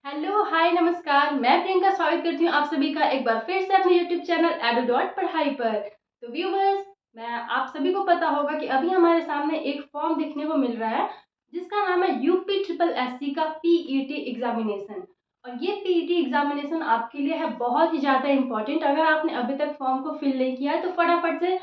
Hello, हाय, नमस्कार। मैं प्रियंका स्वागत करती हूँ आप सभी का एक बार फिर से अपने यूट्यूब चैनल एडू डॉट पढ़ाई पर। तो व्यूवर्स, मैं आप सभी को पता होगा कि अभी हमारे सामने एक फॉर्म देखने को मिल रहा है जिसका नाम है यूपी ट्रिपल एससी का पीईटी एग्जामिनेशन। और ये पीईटी एग्जामिनेशन आपके लिए है बहुत ही ज़्यादा इम्पोर्टेंट। अगर आपने अभी तक फॉर्म को फिल नहीं किया है तो फटाफट से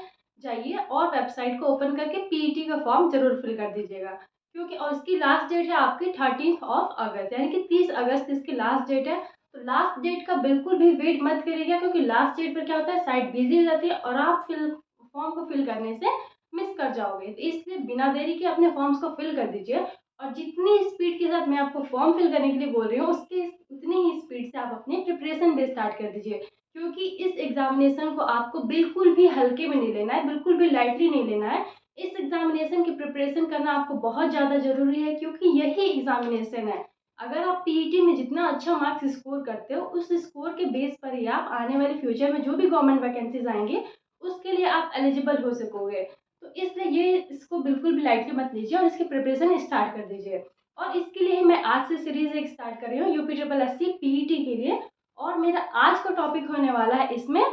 जाइए और वेबसाइट को ओपन करके पीईटी का फॉर्म जरूर फिल कर दीजिएगा, क्योंकि और इसकी लास्ट डेट है आपकी 13 अगस्त, यानी कि 30 अगस्त इसकी लास्ट डेट है। तो लास्ट डेट का बिल्कुल भी वेट मत करिएगा, क्योंकि लास्ट डेट पर क्या होता है, साइट बिजी हो जाती है और आप फॉर्म को फिल करने से मिस कर जाओगे। तो इसलिए बिना देरी के अपने फॉर्म्स को फिल कर दीजिए। और जितनी स्पीड के साथ मैं आपको फॉर्म फिल करने के लिए बोल रही हूँ उसकी उतनी ही स्पीड से आप अपनी प्रिपरेशन भी स्टार्ट कर दीजिए, क्योंकि इस एग्जामिनेशन को आपको बिल्कुल भी हल्के में नहीं लेना है, बिल्कुल भी लाइटली नहीं लेना है। इस एग्जामिनेशन की प्रिपरेशन करना आपको बहुत ज़्यादा ज़रूरी है, क्योंकि यही एग्जामिनेशन है। अगर आप पीईटी में जितना अच्छा मार्क्स स्कोर करते हो उस स्कोर के बेस पर ही आप आने वाले फ्यूचर में जो भी गवर्नमेंट वैकेंसीज आएंगे उसके लिए आप एलिजिबल हो सकोगे। तो इसलिए ये इसको बिल्कुल भी लाइटली मत लीजिए और इसकी प्रिपरेशन स्टार्ट कर दीजिए। और इसके लिए मैं आज से सीरीज एक स्टार्ट कर रही हूँ UP triple S C PET के लिए। और मेरा आज का टॉपिक होने वाला है इसमें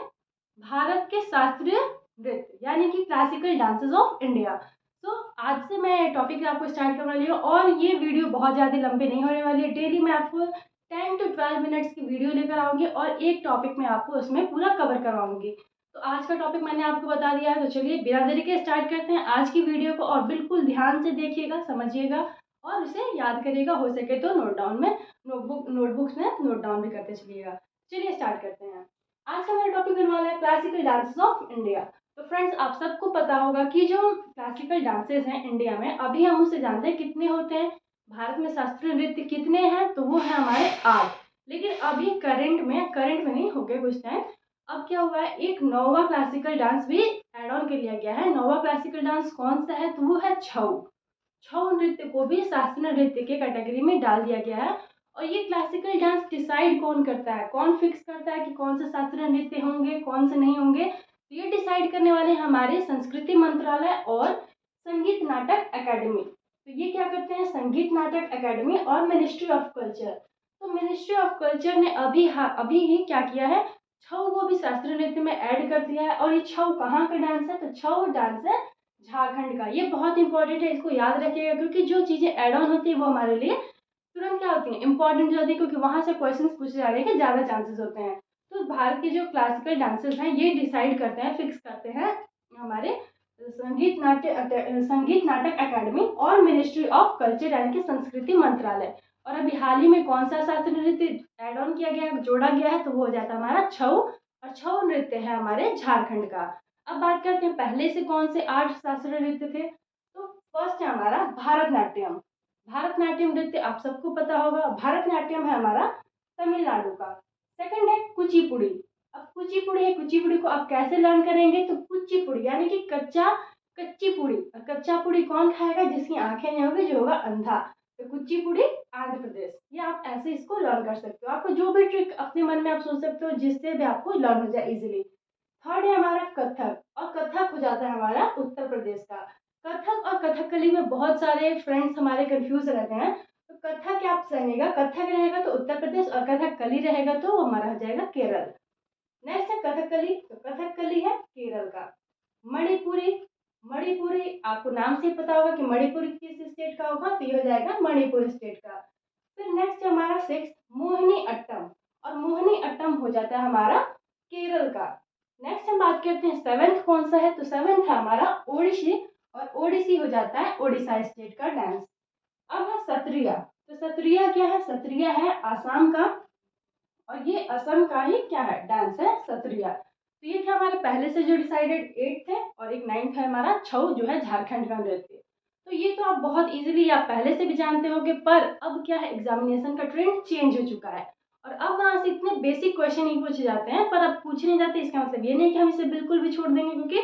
भारत के शास्त्रीय नृत्य, यानी कि क्लासिकल डांसेस ऑफ इंडिया। तो आज से मैं टॉपिक आपको स्टार्ट करने वाली हूँ और ये वीडियो बहुत ज़्यादा लंबी नहीं होने वाली है। डेली मैं आपको 10 to 12 मिनट्स की वीडियो लेकर आऊँगी और एक टॉपिक में आपको उसमें पूरा कवर करवाऊंगी। तो आज का टॉपिक मैंने आपको बता दिया है, तो चलिए बिना देरी के स्टार्ट करते हैं आज की वीडियो को। और बिल्कुल ध्यान से देखिएगा, समझिएगा और उसे याद करिएगा। हो सके तो नोटबुक्स में नोट डाउन भी करते चलिएगा। चलिए स्टार्ट करते हैं। आज का मेरा टॉपिक होने वाला है क्लासिकल डांसेस ऑफ इंडिया। तो फ्रेंड्स, आप सबको पता होगा कि जो क्लासिकल डांसेस हैं इंडिया में, अभी हम उससे जानते हैं कितने होते हैं। भारत में शास्त्रीय नृत्य कितने हैं, तो वो है हमारे 8। लेकिन अभी करंट में नहीं, हो गए कुछ टाइम। अब क्या हुआ है, एक नौवा क्लासिकल डांस भी एड ऑन कर लिया गया है। नौवा क्लासिकल डांस कौन सा है, तो वो है छऊ। छऊ नृत्य को भी शास्त्रीय नृत्य के कैटेगरी में डाल दिया गया है। और ये क्लासिकल डांस डिसाइड कौन करता है, कौन फिक्स करता है कि कौन से शास्त्रीय नृत्य होंगे कौन से नहीं होंगे, तो ये डिसाइड करने वाले हमारे संस्कृति मंत्रालय और संगीत नाटक अकेडमी। तो ये क्या करते हैं, संगीत नाटक अकेडमी और मिनिस्ट्री ऑफ कल्चर। तो मिनिस्ट्री ऑफ कल्चर ने अभी ही क्या किया है, छऊ को भी शास्त्रीय नृत्य में ऐड कर दिया है। और ये छऊ कहाँ का डांस है, तो छऊ डांस है झारखंड का। ये बहुत इंपॉर्टेंट है, इसको याद रखिएगा, क्योंकि जो चीज़ें ऐड ऑन होती है वो हमारे लिए तुरंत क्या होती हैं, इंपॉर्टेंट हो जाती है, क्योंकि वहाँ से क्वेश्चन पूछे जाने के ज़्यादा चांसेस होते हैं। तो भारत के जो क्लासिकल डांसेस हैं ये डिसाइड करते हैं, फिक्स करते हैं हमारे संगीत नाटक अकेडमी और मिनिस्ट्री ऑफ कल्चर, यानी कि संस्कृति मंत्रालय। और अभी हाल ही में कौन सा शास्त्रीय नृत्य ऐड ऑन किया गया, जोड़ा गया है, तो वो हो जाता है हमारा छऊ। और छऊ नृत्य है हमारे झारखंड का। अब बात करते हैं पहले से कौन से 8 शास्त्रीय नृत्य थे। तो फर्स्ट है हमारा भारतनाट्यम। भारतनाट्यम नृत्य आप सबको पता होगा, भारतनाट्यम है हमारा तमिलनाडु का। सेकंड है कुचिपुड़ी। अब कुचिपुड़ी है, कुचिपुड़ी को आप कैसे लर्न करेंगे, तो कुचिपुड़ी यानी कि कच्ची पूड़ी। और कच्चा पूड़ी कौन खाएगा, जिसकी आंखें नहीं होगी, जो होगा अंधा। तो कुचिपुड़ी आंध्र प्रदेश। ये आप ऐसे इसको लर्न कर सकते हो। आपको जो भी ट्रिक अपने मन में आप सोच सकते हो जिससे भी आपको लर्न हो जाए इजिली। थर्ड है हमारा कथक, और कथक हो जाता है हमारा उत्तर प्रदेश का। कथक और कथकली में बहुत सारे फ्रेंड्स हमारे कंफ्यूज रहते हैं। तो कथक क्या रहेगा, कथक रहेगा तो उत्तर प्रदेश, और कथकली रहेगा तो हमारा हो जाएगा केरल। नेक्स्ट है कथकली, तो कथकली है केरल का। मणिपुरी, मणिपुरी आपको नाम से पता होगा कि मणिपुर किस स्टेट का होगा, तो ये हो जाएगा मणिपुर स्टेट का। फिर नेक्स्ट है हमारा 6 मोहिनी अट्टम, और मोहिनी अट्टम हो जाता है हमारा केरल का। नेक्स्ट हम बात करते हैं 7th कौन सा है, तो 7th है हमारा ओडिसी, और ओडिसी हो जाता है उड़ीसा स्टेट का डांस। अब है सत्रिया। तो सत्रिया क्या है, सत्रिया है आसाम का, और ये असम का ही क्या है, डांस है सत्रिया। तो ये थे हमारे पहले से जो डिसाइडेड 8 थे, और एक 9th है हमारा छऊ, जो है झारखंड का नृत्य। तो ये तो आप बहुत इजीली आप पहले से भी जानते होंगे, पर अब क्या है, एग्जामिनेशन का ट्रेंड चेंज हो चुका है। और अब वहाँ से इतने बेसिक क्वेश्चन ही पूछे जाते हैं, पर अब पूछे नहीं जाते। इसका मतलब ये नहीं कि हम इसे बिल्कुल भी छोड़ देंगे, क्योंकि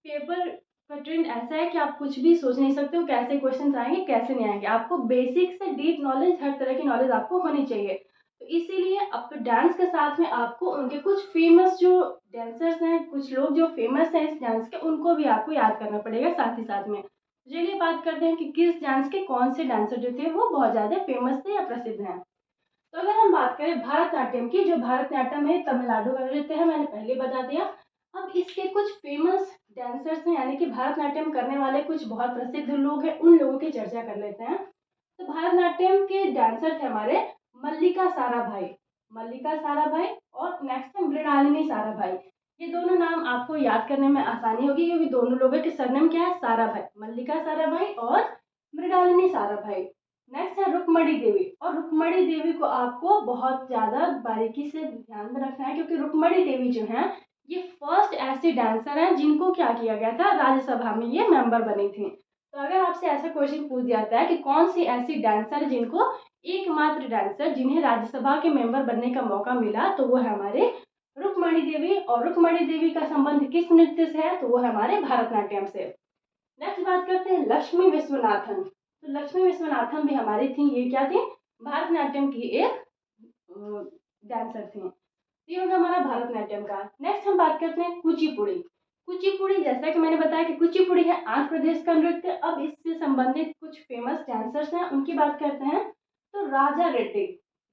पेपर का ट्रेंड ऐसा है कि आप कुछ भी सोच नहीं सकते हो कैसे क्वेश्चन आएंगे कैसे नहीं आएंगे। आपको बेसिक से डीप नॉलेज, हर तरह की नॉलेज आपको होनी चाहिए। तो इसीलिए अब तो डांस के साथ में आपको उनके कुछ फेमस जो डांसर्स हैं, कुछ लोग जो फेमस हैं इस डांस के, उनको भी आपको याद करना पड़ेगा साथ ही साथ में। चलिए बात करते हैं कि किस डांस के कौन से डांसर जो थे वो बहुत ज़्यादा फेमस थे या प्रसिद्ध हैं। तो अगर हम बात करें भारतनाट्यम की, जो भारतनाट्यम है तमिलनाडु का नृत्य है, मैंने पहले बता दिया। अब इसके कुछ फेमस डांसर्स हैं, यानी कि भारतनाट्यम करने वाले कुछ बहुत प्रसिद्ध लोग हैं, उन लोगों की चर्चा कर लेते हैं। तो भारतनाट्यम के डांसर थे हमारे मल्लिका साराभाई, मल्लिका साराभाई और नेक्स्ट है मृणालिनी साराभाई। ये दोनों नाम आपको याद करने में आसानी होगी क्योंकि दोनों लोगों के सरनेम क्या है, साराभाई, मल्लिका साराभाई और मृणालिनी साराभाई। नेक्स्ट है रुक्मणी देवी, और रुक्मणी देवी को आपको बहुत ज़्यादा बारीकी से ध्यान में रखना है क्योंकि रुक्मणी देवी जो है ये फर्स्ट ऐसी डांसर हैं जिनको क्या किया गया था, राज्यसभा में ये मेंबर बनी थी। तो अगर आपसे ऐसा क्वेश्चन पूछ जाता है कि कौन सी ऐसी डांसर है जिनको, एकमात्र डांसर जिन्हें राज्यसभा के मेंबर बनने का मौका मिला, तो वो है हमारे रुक्मणी देवी। और रुक्मणी देवी का संबंध किस नृत्य से है, तो वो है हमारे भारतनाट्यम से। नेक्स्ट बात करते हैं लक्ष्मी विश्वनाथन। तो लक्ष्मी विश्वनाथन भी हमारी थी, ये क्या थी, भारतनाट्यम की एक डांसर थी। ये होगा हमारा भारतनाट्यम का। नेक्स्ट हम बात करते हैं कुचिपुड़ी। कुचिपुड़ी, जैसा कि मैंने बताया कि कुचिपुड़ी है आंध्र प्रदेश का नृत्य। अब इससे संबंधित कुछ फेमस डांसर्स हैं, उनकी बात करते हैं। तो राजा रेड्डी,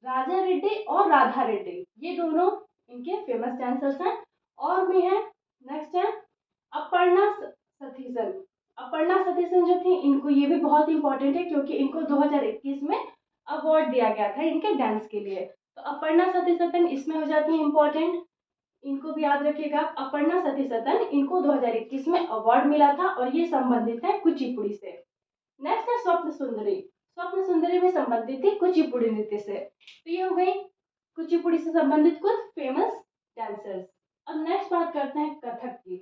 राजा रेड्डी और राधा रेड्डी, ये दोनों इनके फेमस डांसर्स हैं। और भी हैं, नेक्स्ट है अपर्णा सतीशन। अपर्णा सतीशन जो थी, इनको, ये भी बहुत इंपॉर्टेंट है क्योंकि इनको 2021 में अवार्ड दिया गया था इनके डांस के लिए। तो अपर्णा सतीशन इसमें हो जाती है इंपॉर्टेंट, इनको भी याद रखिएगा। अपर्णा सतीशन, इनको 2021 में अवार्ड मिला था और ये संबंधित है कुचिपुड़ी से। नेक्स्ट है स्वप्न सुंदरी। स्वप्न सुंदरी भी संबंधित थी कुचिपुड़ी नृत्य से। तो ये हो गई कुचिपुड़ी से संबंधित कुछ फेमस डांसर्स। अब नेक्स्ट बात करते हैं कथक की।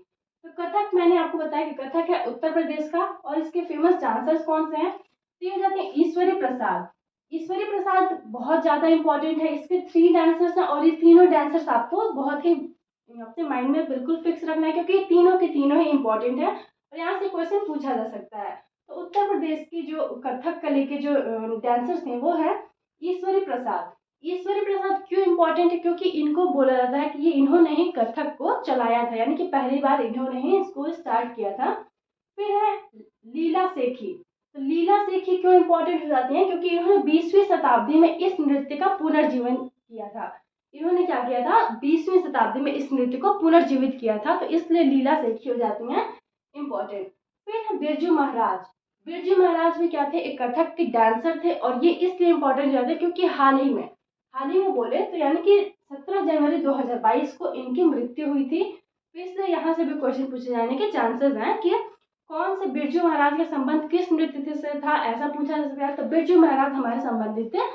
तो कथक, मैंने आपको बताया कि कथक है उत्तर प्रदेश का और इसके फेमस डांसर्स कौन से हैं, तो ये हो जाते हैं ईश्वरी प्रसाद। ईश्वरी प्रसाद बहुत ज़्यादा इंपॉर्टेंट है, इसके 3 डांसर्स हैं और ये तीनों डांसर्स आपको बहुत ही अपने माइंड में बिल्कुल फिक्स रखना है क्योंकि तीनों के तीनों ही इंपॉर्टेंट है और यहाँ से क्वेश्चन पूछा जा सकता है। तो उत्तर प्रदेश की जो कथक कली के जो डांसर्स हैं वो है ईश्वरी प्रसाद। ईश्वरी प्रसाद क्यों इंपॉर्टेंट है, क्योंकि इनको बोला जाता है कि ये इन्होंने ही कथक को चलाया था, यानी कि पहली बार इन्होंने ही इसको स्टार्ट किया था। फिर है लीला सेठी। तो लीला सेठी क्यों इंपॉर्टेंट हो जाती हैं, क्योंकि इन्होंने 20वीं शताब्दी में इस नृत्य का पुनर्जीवन किया था। इन्होंने क्या किया था, 20वीं शताब्दी में इस नृत्य को पुनर्जीवित किया था, तो इसलिए लीला सेठी हो जाती हैं इंपॉर्टेंट। फिर है बिरजू महाराज। बिरजू महाराज भी क्या थे, एक कथक के डांसर थे और ये इसलिए इंपॉर्टेंट हो जाते हैं क्योंकि हाल ही में बोले तो यानी कि 17 जनवरी 2022 को इनकी मृत्यु हुई थी। तो इसलिए यहाँ से भी क्वेश्चन पूछे जाने के चांसेस हैं कि कौन से बिरजू महाराज का संबंध किस नृत्य से था, ऐसा पूछा जा सकता है। तो बिरजू महाराज हमारे संबंधित थे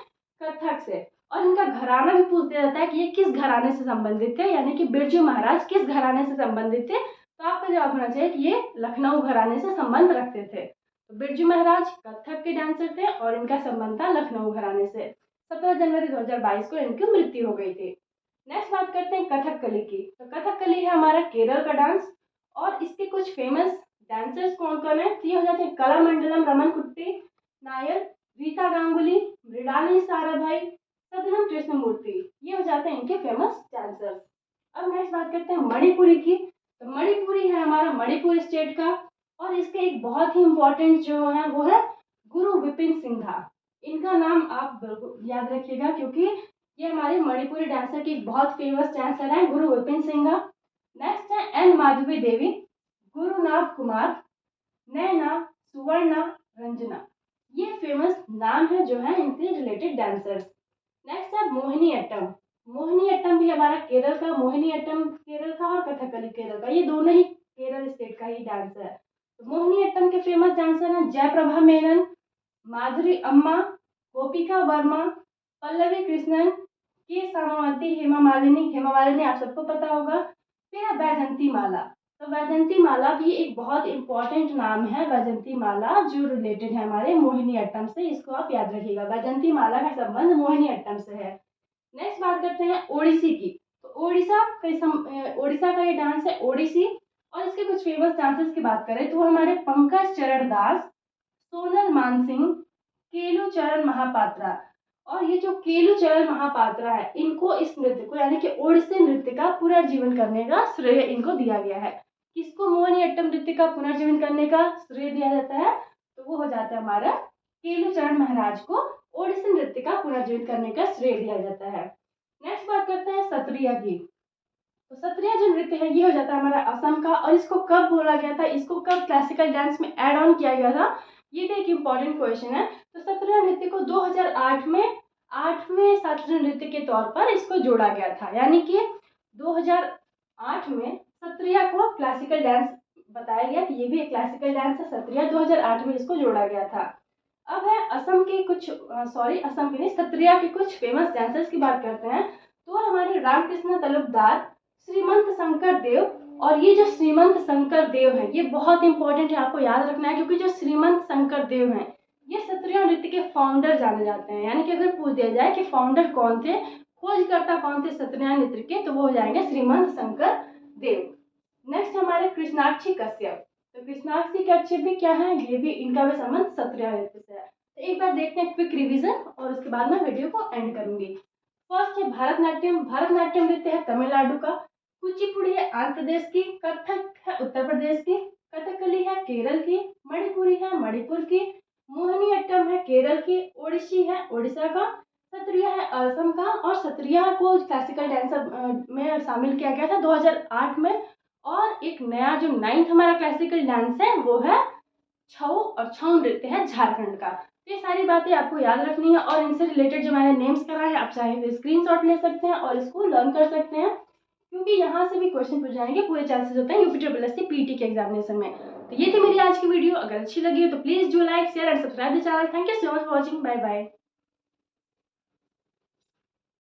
कथक से। और इनका घराना भी पूछ दिया जाता है कि ये किस घराने से संबंधित थे, यानी कि बिरजू महाराज किस घराने से संबंधित थे, तो आपका जवाब होना चाहिए कि ये लखनऊ घराने से संबंध रखते थे। तो बिरजू महाराज कथक के डांसर थे और इनका संबंध था लखनऊ घराने से। 17 जनवरी 2022 को इनकी मृत्यु हो गई थी। नेक्स्ट बात करते हैं कथकली की। तो कथकली है हमारा केरल का डांस और इसके कुछ फेमस डांसर्स कौन कौन है, तो ये हो जाते हैं कलामंडलम रमन कुट्टी नायर, रीता गांगुली, मृणालिनी साराभाई, सदनम कृष्णमूर्ति, ये हो जाते हैं इनके फेमस डांसर्स। अब नेक्स्ट बात करते हैं मणिपुरी की। तो मणिपुरी है हमारा मणिपुर स्टेट का और इसके एक बहुत ही इम्पोर्टेंट जो है वो है गुरु विपिन सिंघा। इनका नाम आप बिल्कुल याद रखिएगा क्योंकि ये हमारे मणिपुरी डांसर की बहुत फेमस डांसर है गुरु विपिन सिंघा। नेक्स्ट है एन माधवी देवी, गुरुनाथ कुमार, नैना, सुवर्णा, रंजना, ये फेमस नाम है जो है इनसे रिलेटेड डांसर्स। नेक्स्ट है मोहिनी अट्टम। मोहिनी अट्टम भी हमारा केरल का, मोहिनी अट्टम केरल का और कथकली केरल का, ये दोनों ही केरल स्टेट का ही डांस है। तो मोहिनी अट्टम के फेमस डांसर हैं जयप्रभा मेनन, माधुरी अम्मा, गोपिका वर्मा, पल्लवी कृष्णन, के सामावती, हेमा मालिनी, हेमा मालिनी आप सबको पता होगा। फिर है वैजंती माला। तो वैजंती माला भी एक बहुत इंपॉर्टेंट नाम है, वैजंती माला जो रिलेटेड है हमारे मोहिनी अट्टम से, इसको आप याद रखिएगा, वैजंती माला का संबंध मोहिनी अट्टम से है। नेक्स्ट बात करते हैं ओडिसी की। तो ओडिशा का ये डांस है ओडिसी और इसके कुछ फेमस डांसर्स की बात करें तो हमारे पंकज चरण दास, सोनल मानसिंह, केलू चरण महापात्रा। और ये जो केलू चरण महापात्रा है, इनको इस नृत्य को यानी कि ओडिसी नृत्य का पुनर्जीवन करने का श्रेय इनको दिया गया है। किसको मोहिनी अट्टम नृत्य का पुनर्जीवन करने का श्रेय दिया जाता है, तो वो हो जाता है हमारा केलू चरण महाराज को ओडिसी नृत्य का पुनर्जीवित करने का श्रेय दिया जाता है। नेक्स्ट बात करते हैं सत्रिया की। तो सत्रिया जो नृत्य है ये हो जाता है हमारा असम का, और इसको कब बोला गया था, इसको कब क्लासिकल डांस में ऐड ऑन किया गया था, ये भी एक इम्पॉर्टेंट क्वेश्चन है। तो सत्रिया नृत्य को 2008 में 8वें शास्त्रीय नृत्य के तौर पर इसको जोड़ा गया था, यानी कि 2008 में सत्रिया को क्लासिकल डांस बताया गया कि ये भी एक क्लासिकल डांस है। सत्रिया 2008 में इसको जोड़ा गया था। अब है असम के कुछ असम के नहीं, सत्रिया के कुछ फेमस डांसर्स की बात करते हैं। तो हमारे रामकृष्ण तलुकदार, श्रीमंत शंकर देव, और ये जो श्रीमंत शंकर देव है ये बहुत इंपॉर्टेंट है, आपको याद रखना है, क्योंकि जो श्रीमंत शंकर देव हैं ये सत्रिया नृत्य के फाउंडर जाने जाते हैं। यानी कि अगर पूछ दिया जाए कि फाउंडर कौन थे, खोजकर्ता कौन थे सत्रिया नृत्य के, तो वो हो जाएंगे श्रीमंत शंकर देव। नेक्स्ट हमारे कृष्णाक्षी कश्यप। तो कृष्णाक्षी कश्यप भी क्या है, ये भी इनका भी संबंध सत्रिया नृत्य से है। तो एक बार देखते हैं क्विक रिवीजन, और उसके बाद मैं वीडियो को एंड करूंगी। फर्स्ट है भरतनाट्यम। भरतनाट्यम नृत्य है तमिलनाडु का। कुचिपुड़ी है आंध्र प्रदेश की। कथक है उत्तर प्रदेश की। कथकली है केरल की। मणिपुरी है मणिपुर की। मोहिनी अट्टम है केरल की। ओडिसी है उड़ीसा का। सत्रिया है असम का, और सत्रिया को क्लासिकल डांसर में शामिल किया गया था 2008 में। और एक नया जो 9th हमारा क्लासिकल डांस है वो है छऊ, और छऊ नृत्य है झारखंड का। ये सारी बातें आपको याद रखनी है, और इनसे रिलेटेड जो मैंने नेम्स कराए हैं आप चाहे तो स्क्रीनशॉट ले सकते हैं और इसको लर्न कर सकते हैं, क्योंकि यहाँ से भी क्वेश्चन पूछ जाने के पूरे चांसेस होते हैं यूपी पीटी के एग्जामिनेशन में। तो ये थी मेरी आज की वीडियो। अगर अच्छी लगी हो तो please do like share and subscribe the channel. Thank you so much for watching. Bye bye.